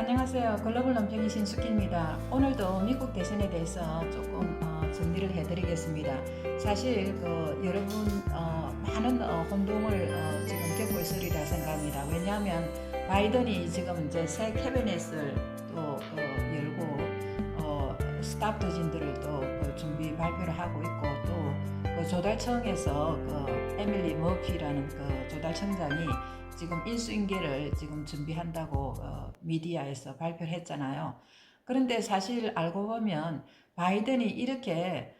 안녕하세요. 글로벌 논평이 신숙희입니다. 오늘도 미국 대선에 대해서 조금 정리를 해드리겠습니다. 사실 여러분 많은 혼동을 지금 겪고 있으리라 생각합니다. 왜냐하면 바이든이 지금 이제 새 캐비넷을 또 열고 스탑 더진들을 또 준비 발표를 하고 있고 또 조달청에서 에밀리 머피라는 조달청장이 지금 인수인계를 지금 준비한다고 미디어에서 발표를 했잖아요. 그런데 사실 알고 보면 바이든이 이렇게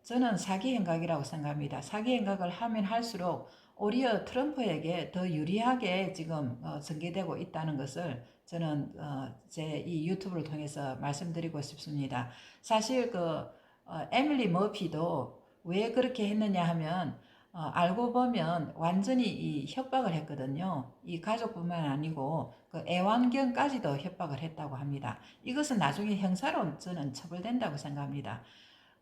저는 사기 행각이라고 생각합니다. 사기 행각을 하면 할수록 오히려 트럼프에게 더 유리하게 지금 전개되고 있다는 것을 저는 제 이 유튜브를 통해서 말씀드리고 싶습니다. 사실 에밀리 머피도 왜 그렇게 했느냐 하면 알고 보면 완전히 이 협박을 했거든요. 이 가족뿐만 아니고 애완견까지도 협박을 했다고 합니다. 이것은 나중에 형사로 저는 처벌된다고 생각합니다.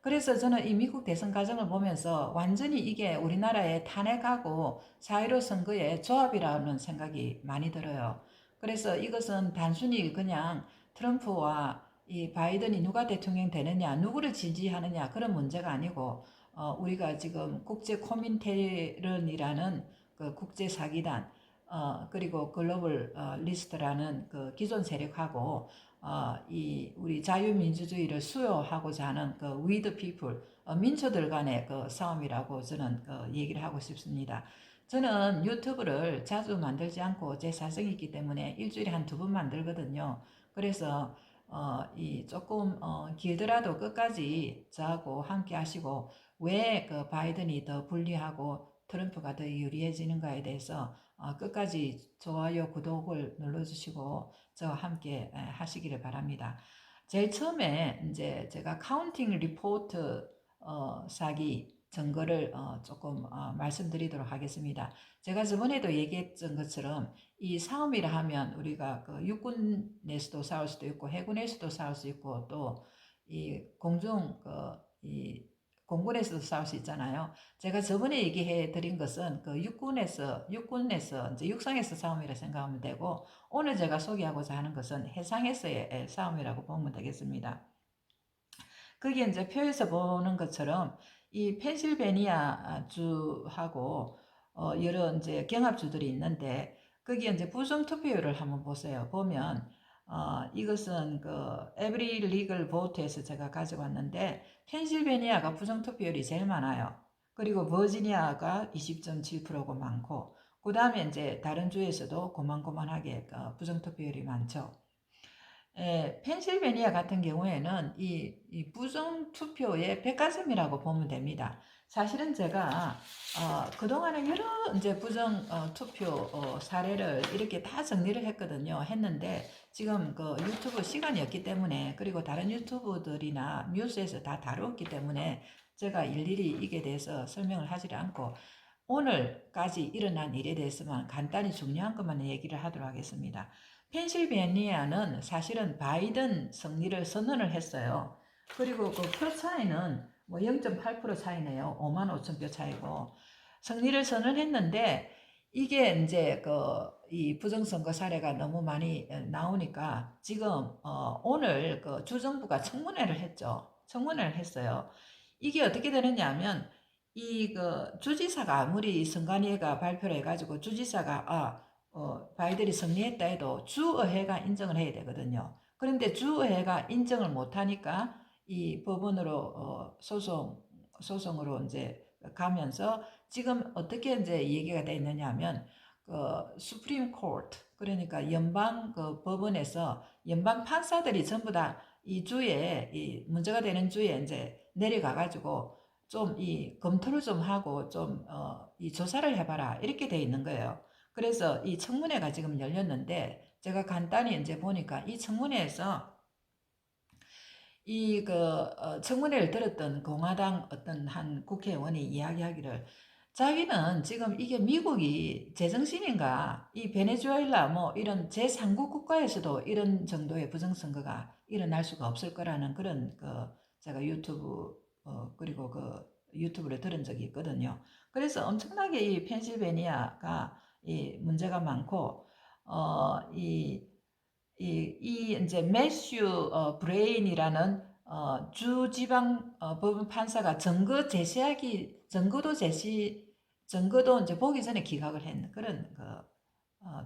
그래서 저는 이 미국 대선 과정을 보면서 완전히 이게 우리나라의 탄핵하고 4.15 선거의 조합이라는 생각이 많이 들어요. 그래서 이것은 단순히 그냥 트럼프와 이 바이든이 누가 대통령 되느냐, 누구를 지지하느냐 그런 문제가 아니고 우리가 지금 국제 코민테런이라는 국제 사기단 그리고 글로벌 리스트라는 기존 세력하고 이 우리 자유민주주의를 수요하고자 하는 We the People 민초들 간의 싸움이라고 저는 얘기를 하고 싶습니다. 저는 유튜브를 자주 만들지 않고 제 사정이 있기 때문에 일주일에 한 2번 만들거든요. 그래서 이 조금 길더라도 끝까지 저하고 함께 하시고 왜 바이든이 더 불리하고 트럼프가 더 유리해지는가에 대해서 끝까지 좋아요, 구독을 눌러주시고 저와 함께 하시기를 바랍니다. 제일 처음에 이제 제가 카운팅 리포트 사기 증거를 조금 말씀드리도록 하겠습니다. 제가 저번에도 얘기했던 것처럼 이 싸움이라 하면 우리가 육군에서도 싸울 수도 있고 해군에서도 싸울 수 있고 또 이 공중 이 공군에서도 싸울 수 있잖아요. 제가 저번에 얘기해 드린 것은 육군에서 이제 육상에서 싸움이라 생각하면 되고 오늘 제가 소개하고자 하는 것은 해상에서의 싸움이라고 보면 되겠습니다. 그게 이제 표에서 보는 것처럼 이 펜실베니아 주하고 여러 이제 경합주들이 있는데 거기에 이제 부정 투표율을 한번 보세요. 보면 이것은 에브리 리글 보트에서 제가 가져왔는데 펜실베니아가 부정 투표율이 제일 많아요. 그리고 버지니아가 20.7%고 많고 그 다음에 이제 다른 주에서도 고만고만하게 부정 투표율이 많죠. 펜실베니아 같은 경우에는 이 부정 투표의 백과점이라고 보면 됩니다. 사실은 제가 그동안에 여러 이제 부정 투표 사례를 이렇게 다 정리를 했는데 지금 유튜브 시간이 없기 때문에 그리고 다른 유튜브들이나 뉴스에서 다 다루었기 때문에 제가 일일이 이게 대해서 설명을 하지 않고 오늘까지 일어난 일에 대해서만 간단히 중요한 것만 얘기를 하도록 하겠습니다. 펜실베니아는 사실은 바이든 승리를 선언을 했어요. 그리고 표 차이는 뭐 0.8% 차이네요. 5만 5천 표 차이고 승리를 선언했는데 이게 이제 이 부정선거 사례가 너무 많이 나오니까 지금 오늘 주정부가 청문회를 했죠. 청문회를 했어요. 이게 어떻게 되느냐 하면 이 주지사가 아무리 선관위가 발표를 해가지고 주지사가 바이든이 승리했다 해도 주의회가 인정을 해야 되거든요. 그런데 주의회가 인정을 못하니까 이 법원으로 소송으로 이제 가면서 지금 어떻게 이제 얘기가 돼 있느냐 하면 수프림 코트 그러니까 연방 법원에서 연방 판사들이 전부 다 이 주에 이 문제가 되는 주에 이제 내려가 가지고 좀 이 검토를 좀 하고 좀 이 조사를 해봐라 이렇게 돼 있는 거예요. 그래서 이 청문회가 지금 열렸는데 제가 간단히 이제 보니까 이 청문회에서 이 청문회를 들었던 공화당 어떤 한 국회의원이 이야기하기를 자기는 지금 이게 미국이 제정신인가 이 베네수엘라 뭐 이런 제3국 국가에서도 이런 정도의 부정선거가 일어날 수가 없을 거라는 그런 제가 유튜브 그리고 유튜브를 들은 적이 있거든요. 그래서 엄청나게 이 펜실베니아가 이 문제가 많고 이 이 이제 매슈 브레인이라는 주 지방 법원 판사가 증거도 이제 보기 전에 기각을 했는 그런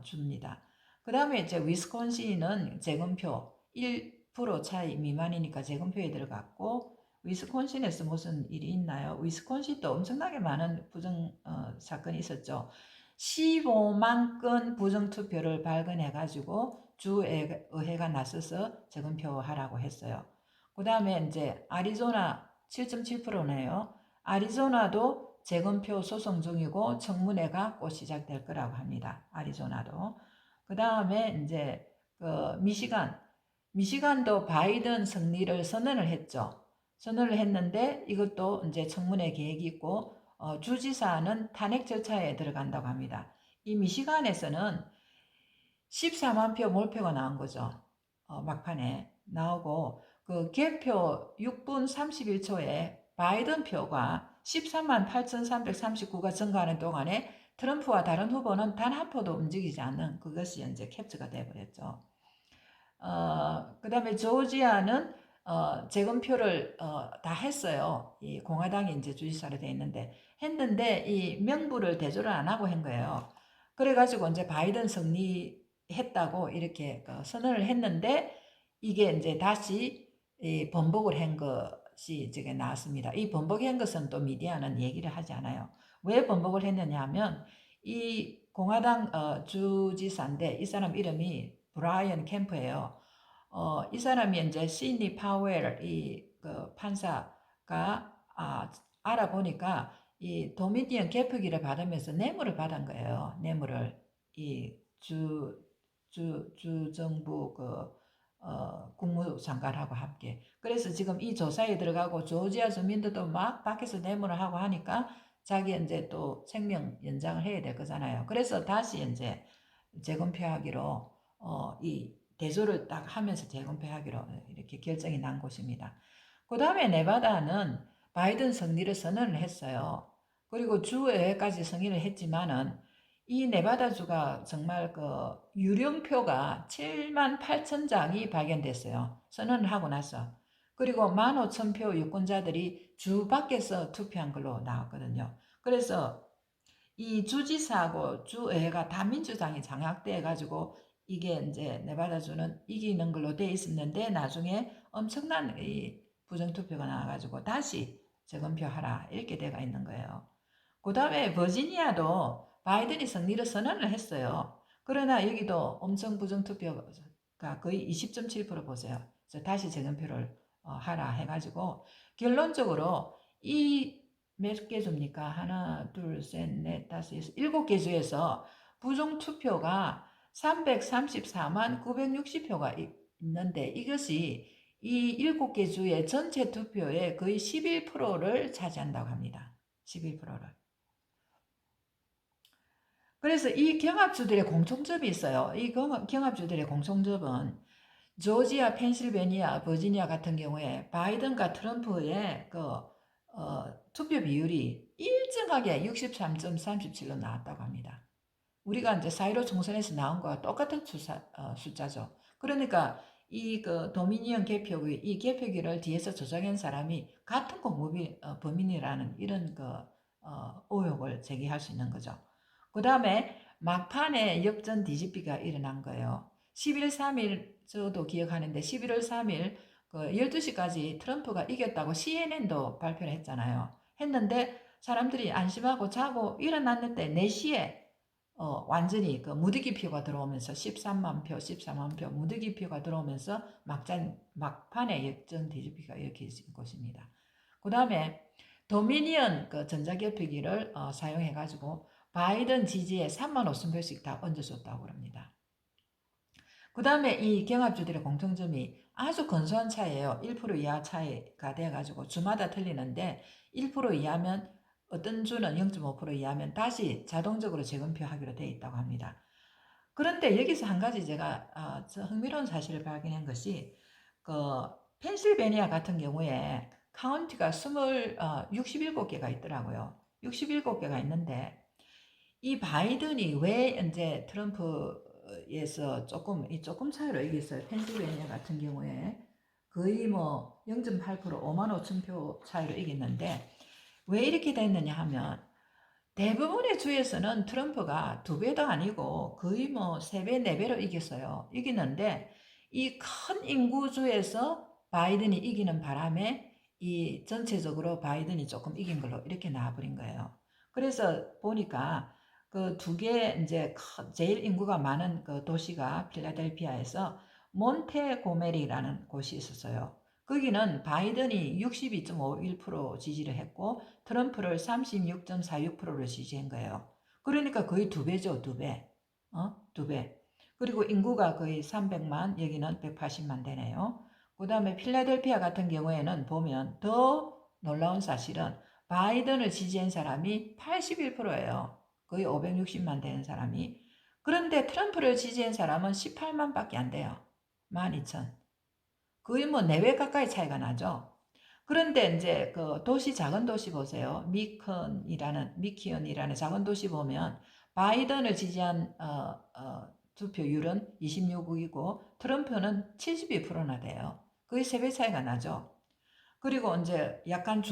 주입니다. 그 다음에 이제 위스콘신은 재검표 1% 차이 미만이니까 재검표에 들어갔고, 위스콘신에서 무슨 일이 있나요? 위스콘신도 엄청나게 많은 부정 사건이 있었죠. 15만 건 부정투표를 발견해가지고 주의회가 나서서 재검표하라고 했어요. 그 다음에 이제 아리조나 7.7%네요. 아리조나도 재검표 소송 중이고 청문회가 곧 시작될 거라고 합니다. 아리조나도. 그 다음에 이제 그 미시간도 바이든 승리를 선언을 했죠. 선언을 했는데 이것도 이제 청문회 계획이 있고 주지사는 탄핵 절차에 들어간다고 합니다. 이 미시간에서는 14만 표 몰표가 나온 거죠. 막판에 나오고 그 개표 6분 31초에 바이든 표가 13만 8,339가 증가하는 동안에 트럼프와 다른 후보는 단 한 표도 움직이지 않는 그것이 이제 캡처가 되어버렸죠. 그 다음에 조지아는 재검표를 다 했어요. 이 공화당이 이제 주지사로 돼 했는데 이 명부를 대조를 안 하고 한 거예요. 그래가지고 이제 바이든 승리했다고 이렇게 선언을 했는데 이게 이제 다시 번복을 한 것이 이제 나왔습니다. 이 번복한 것은 또 미디어는 얘기를 하지 않아요. 왜 번복을 했느냐 하면 이 공화당 주지사인데 이 사람 이름이 브라이언 캠프예요. 이 사람이 이제 시드니 파웰 그 판사가 알아보니까 이 도미니언 개표기를 받으면서 뇌물을 받은 거예요. 뇌물을 이 주정부 국무장관하고 함께. 그래서 지금 이 조사에 들어가고 조지아 주민들도 막 밖에서 뇌물을 하고 하니까 자기 이제 또 생명 연장을 해야 될 거잖아요. 그래서 다시 이제 재검표하기로 이 대조를 딱 하면서 재검표하기로 이렇게 결정이 난 곳입니다. 그 다음에 네바다는 바이든 승리를 선언을 했어요. 그리고 주의회까지 승인을 했지만은 이 네바다주가 정말 그 유령표가 7만 8천 장이 발견됐어요. 선언을 하고 나서. 그리고 15,000표 유권자들이 주 밖에서 투표한 걸로 나왔거든요. 그래서 이 주지사하고 주의회가 다 민주당이 장악돼 가지고 이게 이제 네바다주는 이기는 걸로 돼 있었는데 나중에 엄청난 이 부정투표가 나와가지고 다시 재검표하라 이렇게 돼가 있는 거예요. 그 다음에 버지니아도 바이든이 승리를 선언을 했어요. 그러나 여기도 엄청 부정투표가 거의 20.7% 보세요. 그래서 다시 재검표를 하라 해가지고 결론적으로 이 몇 개 줍니까? 하나, 둘, 셋, 넷, 다섯, 여섯, 7개 주에서 부정투표가 334만 960표가 있는데 이것이 이 7개 주의 전체 투표의 거의 11%를 차지한다고 합니다. 11%를. 그래서 이 경합주들의 공통점이 있어요. 이 경합주들의 공통점은 조지아, 펜실베니아, 버지니아 같은 경우에 바이든과 트럼프의 투표 비율이 일정하게 63.37로 나왔다고 합니다. 우리가 이제 4.15 총선에서 나온 거와 똑같은 숫자죠. 그러니까 이 도미니언 개표기, 이 개표기를 뒤에서 조작한 사람이 같은 범인이라는 이런 의혹을 제기할 수 있는 거죠. 그 다음에 막판에 역전 뒤집기가 일어난 거예요. 11월 3일 저도 기억하는데 11월 3일 12시까지 트럼프가 이겼다고 CNN도 발표를 했잖아요. 했는데 사람들이 안심하고 자고 일어났는데 4시에 완전히 무더기표가 들어오면서 13만 표 무더기표가 들어오면서 막판에 역전 뒤집기가 이렇게 있는 것입니다. 그 다음에 도미니언 전자개표기를 사용해가지고 바이든 지지에 3만 5천 표씩 다 얹어줬다고 그럽니다. 그 다음에 이 경합주들의 공통점이 아주 근소한 차이예요. 1% 이하 차이가 돼가지고 주마다 틀리는데 1% 이하면 어떤 주는 0.5% 이하면 다시 자동적으로 재검표하기로 되어 있다고 합니다. 그런데 여기서 한 가지 제가 흥미로운 사실을 발견한 것이 펜실베니아 같은 경우에 카운티가 67개가 있더라고요. 67개가 있는데 이 바이든이 왜 이제 트럼프 에서 조금 차이로 이겼어요. 펜실베니아 같은 경우에 거의 뭐 0.8% 5만 5천 표 차이로 이겼는데 왜 이렇게 됐느냐 하면 대부분의 주에서는 트럼프가 2배도 아니고 거의 뭐 3배, 4배로 이겼어요. 이기는데 이 큰 인구주에서 바이든이 이기는 바람에 이 전체적으로 바이든이 조금 이긴 걸로 이렇게 나와버린 거예요. 그래서 보니까 그 2개 이제 제일 인구가 많은 그 도시가 필라델피아에서 몬테고메리라는 곳이 있었어요. 거기는 바이든이 62.51% 지지를 했고 트럼프를 36.46%를 지지한 거예요. 그러니까 거의 2배죠, 2배. 2배. 그리고 인구가 거의 300만, 여기는 180만 되네요. 그 다음에 필라델피아 같은 경우에는 보면 더 놀라운 사실은 바이든을 지지한 사람이 81%예요. 거의 560만 되는 사람이. 그런데 트럼프를 지지한 사람은 18만 밖에 안 돼요. 12,000. 거의 뭐 4배 가까이 차이가 나죠. 그런데 이제 그 도시, 작은 도시 보세요. 미키언이라는 작은 도시 보면 바이든을 지지한 투표율은 26이고 트럼프는 72%나 돼요. 거의 3배 차이가 나죠. 그리고 이제 약간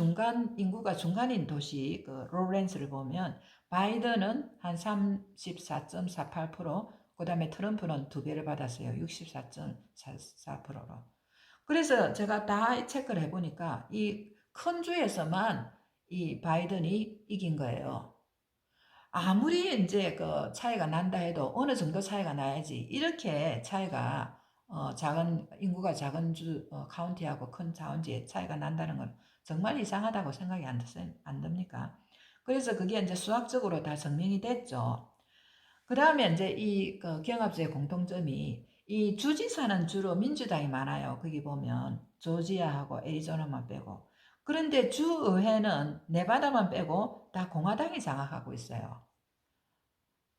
인구가 중간인 도시 그 로렌스를 보면 바이든은 한 34.48%, 그다음에 트럼프는 2배를 받았어요. 64.44%로. 그래서 제가 다 체크를 해보니까 이 큰 주에서만 이 바이든이 이긴 거예요. 아무리 이제 그 차이가 난다 해도 어느 정도 차이가 나야지 이렇게 차이가 인구가 작은 주 카운티하고 큰 카운티에 차이가 난다는 건 정말 이상하다고 생각이 안 듭니까? 그래서 그게 이제 수학적으로 다 증명이 됐죠. 그 다음에 이제 그 경합주의 공통점이 이 주지사는 주로 민주당이 많아요. 거기 보면 조지아하고 애리조나만 빼고. 그런데 주의회는 네바다만 빼고 다 공화당이 장악하고 있어요.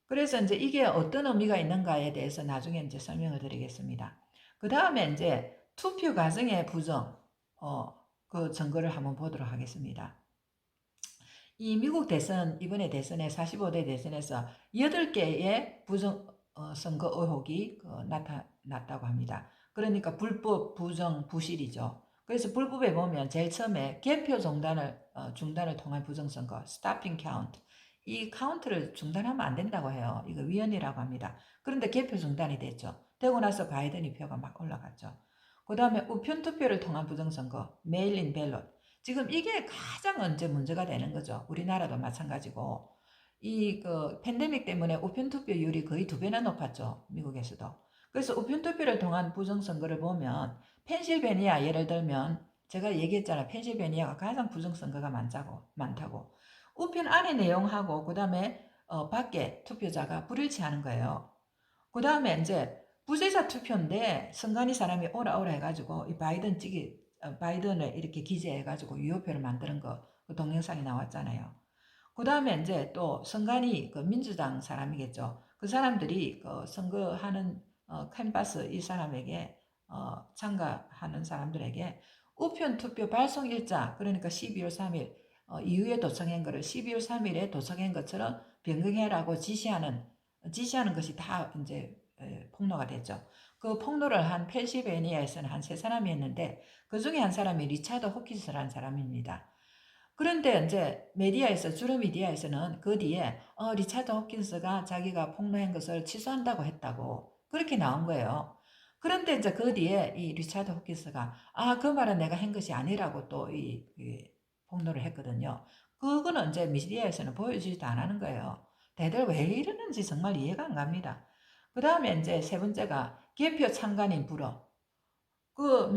그래서 이제 이게 어떤 의미가 있는가에 대해서 나중에 이제 설명을 드리겠습니다. 그 다음에 이제 투표 과정의 부정, 그 증거를 한번 보도록 하겠습니다. 이 미국 대선, 이번에 대선에 45대 대선에서 8개의 부정 선거 의혹이 나타났다고 합니다. 그러니까 불법, 부정, 부실이죠. 그래서 불법에 보면 제일 처음에 개표 중단을 통한 부정선거, stopping count. 이 카운트를 중단하면 안 된다고 해요. 이거 위헌이라고 합니다. 그런데 개표 중단이 됐죠. 되고 나서 바이든이 표가 막 올라갔죠. 그 다음에 우편 투표를 통한 부정선거, 메일인 벨롯. 지금 이게 가장 이제 문제가 되는 거죠. 우리나라도 마찬가지고. 그 팬데믹 때문에 우편 투표율이 거의 2배나 높았죠. 미국에서도. 그래서 우편 투표를 통한 부정선거를 보면 펜실베니아 예를 들면 제가 얘기했잖아요. 펜실베니아가 가장 부정선거가 많다고. 우편 안의 내용하고 그 다음에 밖에 투표자가 불일치하는 거예요. 그 다음에 이제 부재자 투표인데 선관위 사람이 오라 해가지고 이 바이든을 이렇게 기재해가지고 유효표를 만드는 그 동영상이 나왔잖아요. 그 다음에 이제 또 선관위 그 민주당 사람이겠죠. 그 사람들이 그 선거하는 캔버스 이 사람에게 참가하는 사람들에게 우편 투표 발송 일자 그러니까 12월 3일 이후에 도착한 거를 12월 3일에 도착한 것처럼 변경해라고 지시하는 것이 다 이제 폭로가 됐죠. 그 폭로를 한 펜실베니아에서는 한 3사람이 했는데 그 중에 한 사람이 리차드 호킨스라는 사람입니다. 그런데 이제 주로 미디어에서는 그 뒤에 리차드 호킨스가 자기가 폭로한 것을 취소한다고 했다고 그렇게 나온 거예요. 그런데 이제 그 뒤에 이 리차드 호킨스가 그 말은 내가 한 것이 아니라고 또 이 폭로를 했거든요. 그거는 이제 미디어에서는 보여주지도 안 하는 거예요. 대들 왜 이러는지 정말 이해가 안 갑니다. 그 다음에 이제 세 번째가 개표 참관인 불허. 그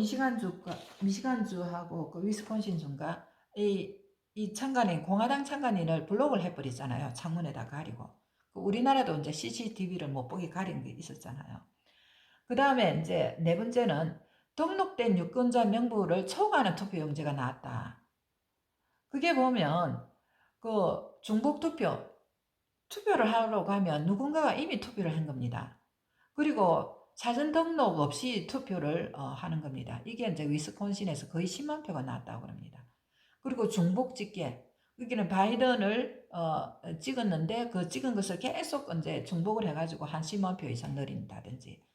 미시간주하고 그 위스콘신주인가 이 공화당 참관인을 블록을 해버리잖아요. 창문에다 가리고. 우리나라도 이제 CCTV를 못 보게 가린 게 있었잖아요. 그 다음에 이제 네 번째는 등록된 유권자 명부를 초과하는 투표용지가 나왔다. 그게 보면 그 중복 투표를 하러 가면 누군가가 이미 투표를 한 겁니다. 그리고 사전 등록 없이 투표를 하는 겁니다. 이게 이제 위스콘신에서 거의 10만 표가 나왔다고 합니다. 그리고 중복 집계. 여기는 바이든을 찍었는데 그 찍은 것을 계속 이제 중복을 해가지고 한 10만 표 이상 늘린다든지.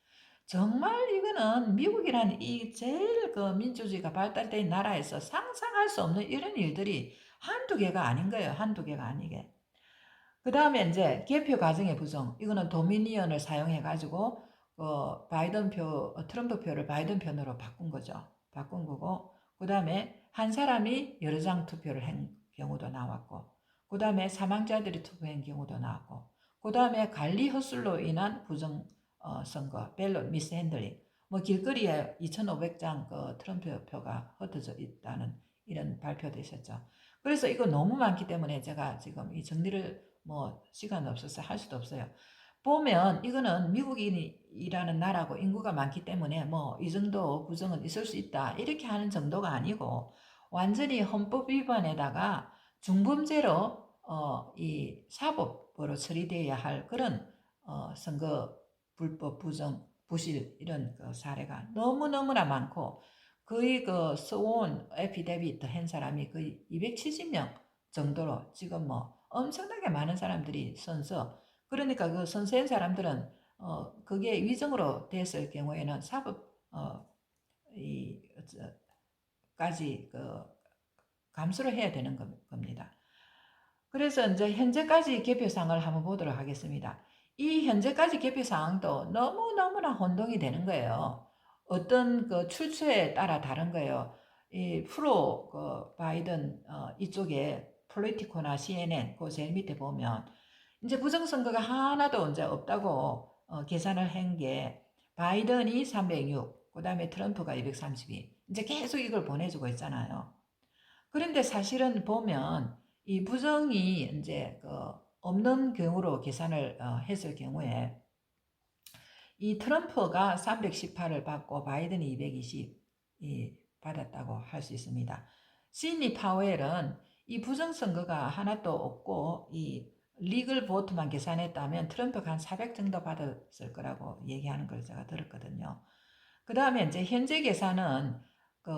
정말 이거는 미국이라는 이 제일 그 민주주의가 발달된 나라에서 상상할 수 없는 이런 일들이 한두 개가 아닌 거예요. 한두 개가 아니게. 그 다음에 이제 개표 과정의 부정. 이거는 도미니언을 사용해가지고 바이든 표, 트럼프 표를 바이든 편으로 바꾼 거죠. 바꾼 거고. 그 다음에 한 사람이 여러 장 투표를 한 경우도 나왔고. 그 다음에 사망자들이 투표한 경우도 나왔고. 그 다음에 관리 헛술로 인한 부정 선거, 벨롯 미스 핸들링. 뭐 길거리에 2,500장 그 트럼프 표가 흩어져 있다는 이런 발표도 있었죠. 그래서 이거 너무 많기 때문에 제가 지금 이 정리를 뭐 시간 없어서 할 수도 없어요. 보면 이거는 미국인이라는 나라고 인구가 많기 때문에 뭐 이 정도 부정은 있을 수 있다 이렇게 하는 정도가 아니고 완전히 헌법 위반에다가 중범죄로 이 사법으로 처리되어야 할 그런 선거 불법 부정 부실 이런 그 사례가 너무너무나 많고 거의 그 서원 에피데비트 한 사람이 거의 270명 정도로 지금 뭐 엄청나게 많은 사람들이 선서 그러니까 그 선서한 사람들은 그게 위정으로 됐을 경우에는 사법 까지 그 감수를 해야 되는 겁니다. 그래서 이제 현재까지 개표상을 한번 보도록 하겠습니다. 이 현재까지 개표사항도 너무너무나 혼동이 되는 거예요. 어떤 그 출처에 따라 다른 거예요. 이 프로 그 바이든 이쪽에 폴리티코나 CNN 그 제일 밑에 보면 이제 부정선거가 하나도 이제 없다고 계산을 한 게 바이든이 306, 그 다음에 트럼프가 232. 이제 계속 이걸 보내주고 있잖아요. 그런데 사실은 보면 이 부정이 이제 그 없는 경우로 계산을 했을 경우에 이 트럼프가 318을 받고 바이든이 220 받았다고 할 수 있습니다. 시드니 파웰은 이 부정선거가 하나도 없고 이 리글 보트만 계산했다면 트럼프가 한 400 정도 받았을 거라고 얘기하는 걸 제가 들었거든요. 그 다음에 이제 현재 계산은 그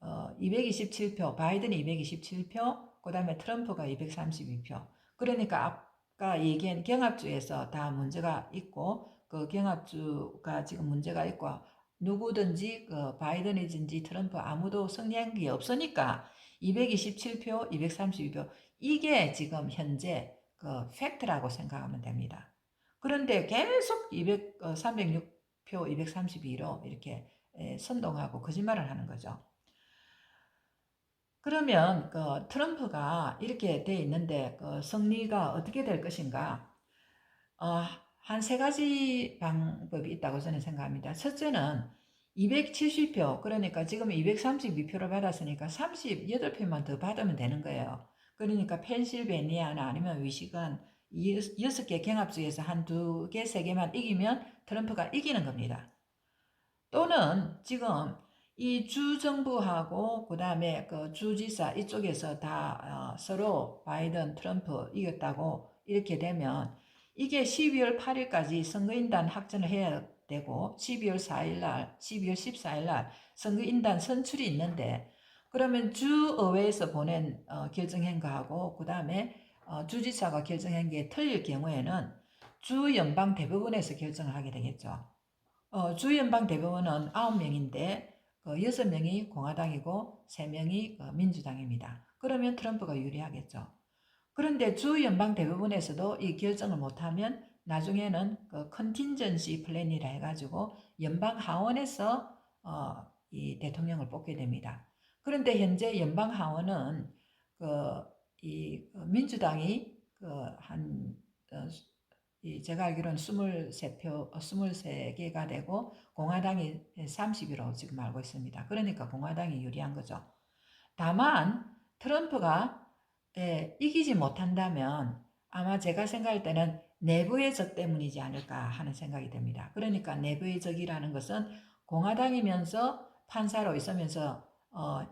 227표, 바이든이 227표, 그 다음에 트럼프가 232표. 그러니까 아까 얘기한 경합주에서 다 문제가 있고, 그 경합주가 지금 문제가 있고, 누구든지 그 바이든이든지 트럼프 아무도 승리한 게 없으니까 227표, 232표 이게 지금 현재 그 팩트라고 생각하면 됩니다. 그런데 계속 306표, 232로 이렇게 선동하고 거짓말을 하는 거죠. 그러면 그 트럼프가 이렇게 돼 있는데 그 승리가 어떻게 될 것인가? 한 세 가지 방법이 있다고 저는 생각합니다. 첫째는 270표, 그러니까 지금 232표를 받았으니까 38표만 더 받으면 되는 거예요. 그러니까 펜실베니아나 아니면 미시간 6개 경합주에서 한 2개, 3개만 이기면 트럼프가 이기는 겁니다. 또는 지금 이 주정부하고 그 다음에 그 주지사 이쪽에서 다 서로 바이든, 트럼프 이겼다고 이렇게 되면 이게 12월 8일까지 선거인단 확정을 해야 되고 12월 4일 날, 12월 14일 날 선거인단 선출이 있는데 그러면 주의회에서 보낸 결정행거하고 그 다음에 주지사가 결정한 게 틀릴 경우에는 주 연방 대법원에서 결정을 하게 되겠죠. 주 연방 대법원은 9명인데 6명이 공화당이고 3명이 민주당입니다. 그러면 트럼프가 유리하겠죠. 그런데 주 연방 대법원에서도 이 결정을 못하면 나중에는 그 컨틴전시 플랜이라 해가지고 연방 하원에서 이 대통령을 뽑게 됩니다. 그런데 현재 연방 하원은 이 민주당이 제가 알기로는 23표, 23개가 되고 공화당이 30이라고 지금 알고 있습니다. 그러니까 공화당이 유리한 거죠. 다만 트럼프가 이기지 못한다면 아마 제가 생각할 때는 내부의 적 때문이지 않을까 하는 생각이 듭니다. 그러니까 내부의 적이라는 것은 공화당이면서 판사로 있으면서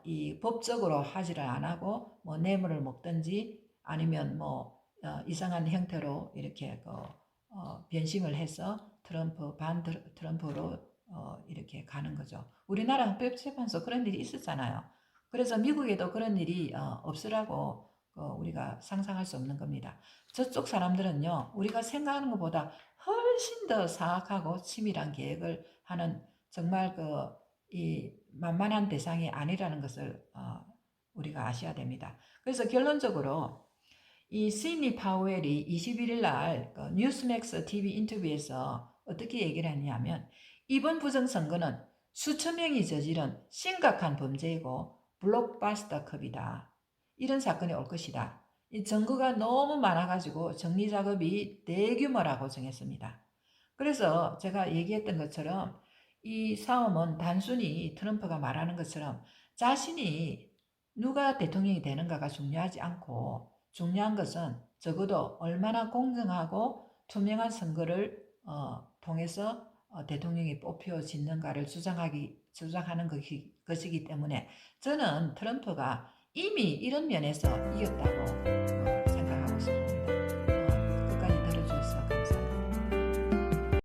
이 법적으로 하지를 안 하고 뭐 뇌물을 먹든지 아니면 뭐 이상한 형태로 이렇게 변심을 해서 반 트럼프로 이렇게 가는 거죠. 우리나라 헌법재판소 그런 일이 있었잖아요. 그래서 미국에도 그런 일이 없으라고 우리가 상상할 수 없는 겁니다. 저쪽 사람들은요, 우리가 생각하는 것보다 훨씬 더 사악하고 치밀한 계획을 하는 정말 이 만만한 대상이 아니라는 것을 우리가 아셔야 됩니다. 그래서 결론적으로 이 시드니 파웰이 21일 날 뉴스맥스 TV 인터뷰에서 어떻게 얘기를 했냐면 이번 부정선거는 수천 명이 저지른 심각한 범죄이고 블록바스터급이다. 이런 사건이 올 것이다. 이 증거가 너무 많아가지고 정리작업이 대규모라고 정했습니다. 그래서 제가 얘기했던 것처럼 이 싸움은 단순히 트럼프가 말하는 것처럼 자신이 누가 대통령이 되는가가 중요하지 않고 중요한 것은 적어도 얼마나 공정하고 투명한 선거를 통해서 대통령이 뽑혀지는가를 주장하는 것이기 때문에 저는 트럼프가 이미 이런 면에서 이겼다고 생각하고 있습니다.